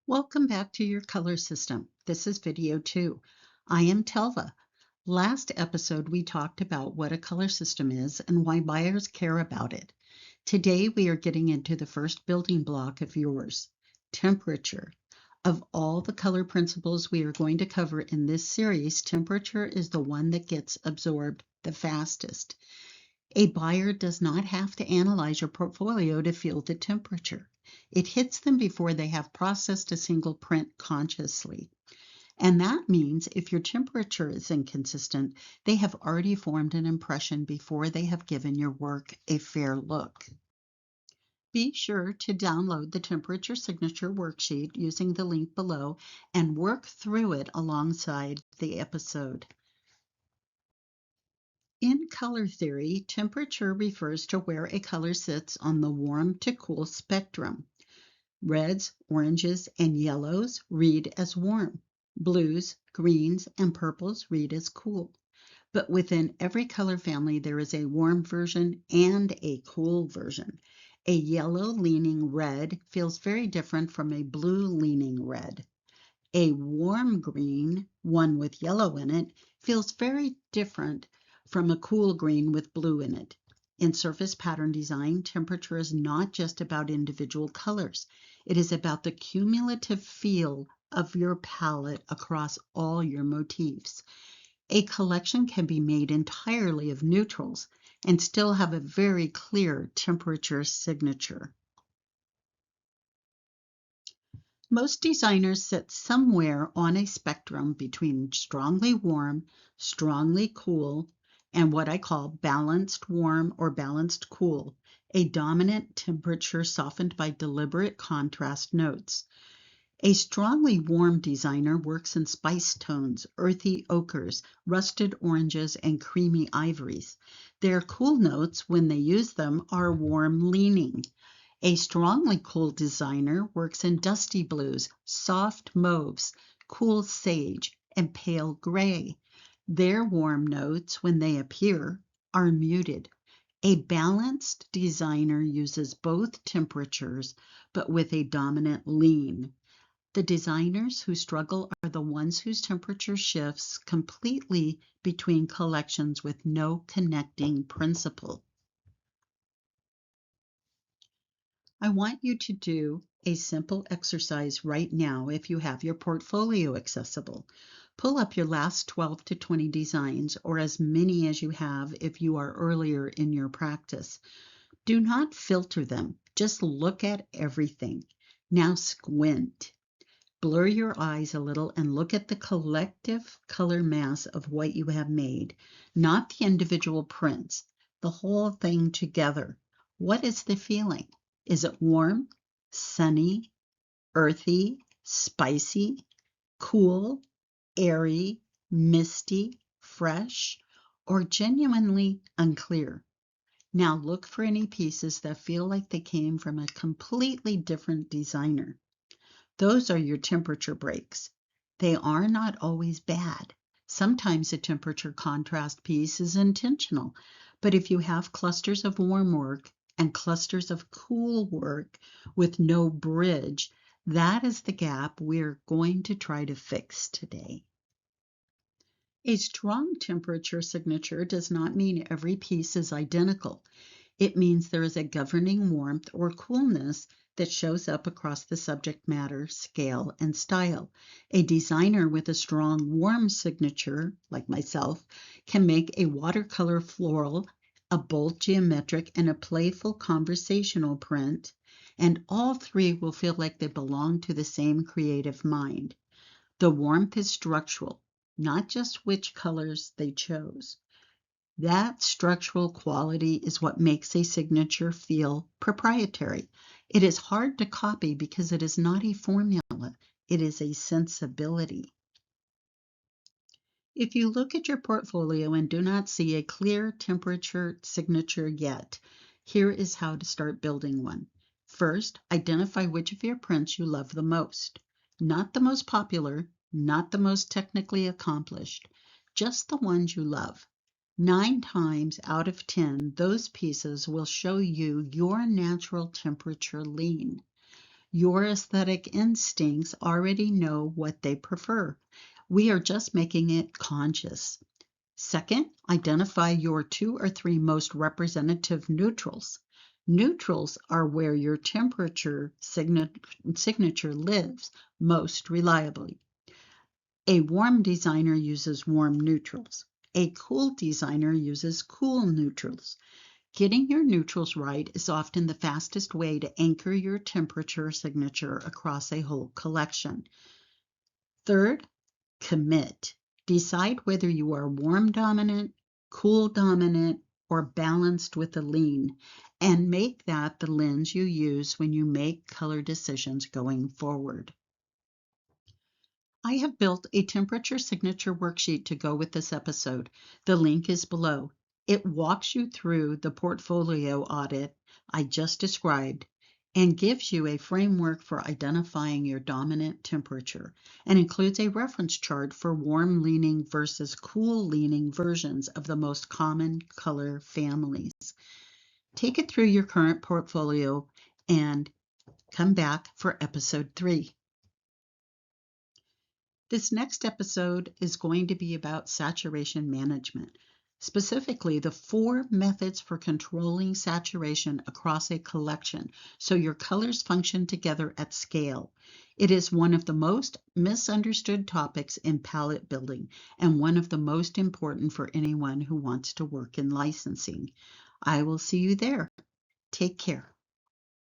Welcome back to your color system. This is video 2. I am Telva. Last episode we talked about what a color system is and why buyers care about it. Today we are getting into the first building block of yours, temperature. Of all the color principles we are going to cover in this series, temperature is the one that gets absorbed the fastest. A buyer does not have to analyze your portfolio to feel the temperature. It hits them before they have processed a single print consciously. And that means if your temperature is inconsistent, they have already formed an impression before they have given your work a fair look. Be sure to download the temperature signature worksheet using the link below and work through it alongside the episode. In color theory, temperature refers to where a color sits on the warm to cool spectrum. Reds, oranges, and yellows read as warm. Blues, greens, and purples read as cool. But within every color family, there is a warm version and a cool version. A yellow-leaning red feels very different from a blue-leaning red. A warm green, one with yellow in it, feels very different from a cool green with blue in it. In surface pattern design, temperature is not just about individual colors. It is about the cumulative feel of your palette across all your motifs. A collection can be made entirely of neutrals and still have a very clear temperature signature. Most designers sit somewhere on a spectrum between strongly warm, strongly cool, and what I call balanced warm or balanced cool, a dominant temperature softened by deliberate contrast notes. A strongly warm designer works in spice tones, earthy ochres, rusted oranges, and creamy ivories. Their cool notes, when they use them, are warm leaning. A strongly cool designer works in dusty blues, soft mauves, cool sage, and pale gray. Their warm notes, when they appear, are muted. A balanced designer uses both temperatures, but with a dominant lean. The designers who struggle are the ones whose temperature shifts completely between collections with no connecting principle. I want you to do a simple exercise right now if you have your portfolio accessible. Pull up your last 12 to 20 designs, or as many as you have if you are earlier in your practice. Do not filter them, just look at everything. Now squint. Blur your eyes a little and look at the collective color mass of what you have made, not the individual prints, the whole thing together. What is the feeling? Is it warm, sunny, earthy, spicy, cool, airy, misty, fresh, or genuinely unclear? Now look for any pieces that feel like they came from a completely different designer. Those are your temperature breaks. They are not always bad. Sometimes a temperature contrast piece is intentional, but if you have clusters of warm work and clusters of cool work with no bridge, that is the gap we're going to try to fix today. A strong temperature signature does not mean every piece is identical. It means there is a governing warmth or coolness that shows up across the subject matter, scale, and style. A designer with a strong warm signature, like myself, can make a watercolor floral, a bold geometric, and a playful conversational print, and all three will feel like they belong to the same creative mind. The warmth is structural, not just which colors they chose. That structural quality is what makes a signature feel proprietary. It is hard to copy because it is not a formula, it is a sensibility. If you look at your portfolio and do not see a clear temperature signature yet, here is how to start building one. First, identify which of your prints you love the most. Not the most popular, not the most technically accomplished, just the ones you love. 9 times out of 10, those pieces will show you your natural temperature lean. Your aesthetic instincts already know what they prefer. We are just making it conscious. Second, identify your 2 or 3 most representative neutrals. Neutrals are where your temperature signature lives most reliably. A warm designer uses warm neutrals. A cool designer uses cool neutrals. Getting your neutrals right is often the fastest way to anchor your temperature signature across a whole collection. Third, commit. Decide whether you are warm dominant, cool dominant, or balanced with a lean, and make that the lens you use when you make color decisions going forward. I have built a temperature signature worksheet to go with this episode. The link is below. It walks you through the portfolio audit I just described and gives you a framework for identifying your dominant temperature and includes a reference chart for warm leaning versus cool leaning versions of the most common color families. Take it through your current portfolio and come back for episode 3. This next episode is going to be about saturation management, specifically the 4 methods for controlling saturation across a collection so your colors function together at scale. It is one of the most misunderstood topics in palette building and one of the most important for anyone who wants to work in licensing. I will see you there. Take care.